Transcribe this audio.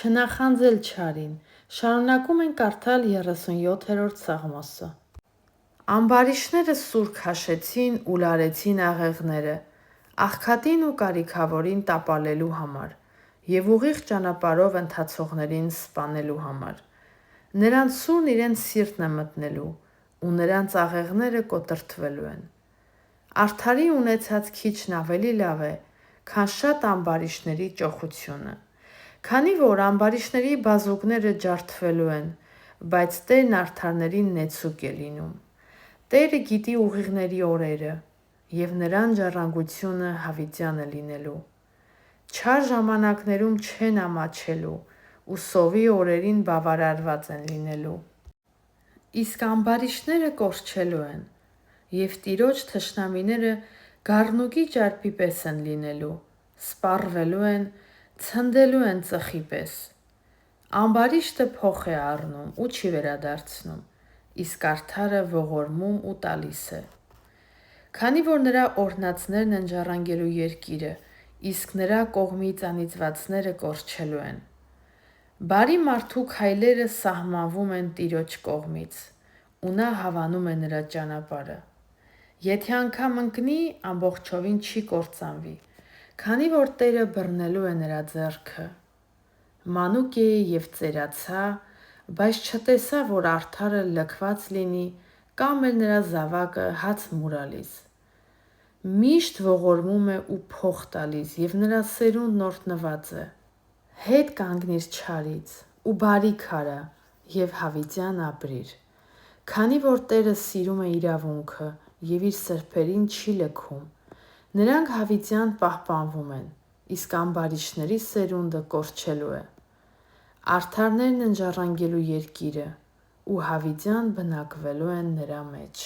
Չնախանձել չարին, շարունակում են կարդալ 37-րդ Սաղմոսը։ Ամբարիշները սուր քաշեցին ու լարեցին աղեղները, աղքատին ու կարիքավորին տապալելու համար և ուղիղ ճանապարհով ընթացողներին սպանելու համար։ Նրանց սուրն իրենց սիրտն է մտնելու, ու նրանց աղեղները կոտրտվելու են։ Արդարի ունեցած քիչն ավելի լավ է, քան շատ ամբարիշների ճոխությունը, քանի որ ամբարիշների բազուկները ջարդվելու են, բայց Տերն արդարներին նեցուկ է լինում։ Տերը գիտի ուղիղների օրերը, և նրան ժառանգությունը հավիտյան է լինելու։ Չար ժամանակներում չեն ամաչելու, ու սովի օրերին բավարարված են լինելու։ Իսկ ամբարիշները կորչելու են, և Տիրոջ թշնամիները գառնուկի ճարպի պես են լինելու, սպառվելու են, ցնդելու են ծխի պես։ Ամբարիշտը փոխ է առնում ու չի վերադարձնում, իսկ արդարը ողորմում ու տալիս է։ Քանի որ նրա օրհնածներն են ժառանգելու երկիրը, իսկ նրա կողմից անիծվածները կորչելու են։ Բարի մարդու քայլերը սահմանվում են Տիրոջ կողմից, ու նա հավանում է նրա ճանապարհը։ Եթե անգամ ընկնի, ամբողջովին չի կործանվի, քանի որ Տերը բռնելու է նրա ձեռքը։ Մանուկ է և ծերացա, բայց չտեսա, որ արդարը լքված լինի կամ էլ նրա զավակը հաց մուրալիս։ Միշտ ողորմում է ու փող տալիս, և նրա սերունդն օրհնված է։ Հետ կանգնիր չարից ու բարիք արա, և հավիտյան ապրիր, քանի որ Տերը սիրում է իրավունքը և իր սրբերին չի լքում։ Նրանք հավիտյան պահպանվում են, իսկ ամբարիշտների սերունդը կորչելու է։ Արդարներն են ժառանգելու երկիրը, ու հավիտյան բնակվելու են նրա մեջ։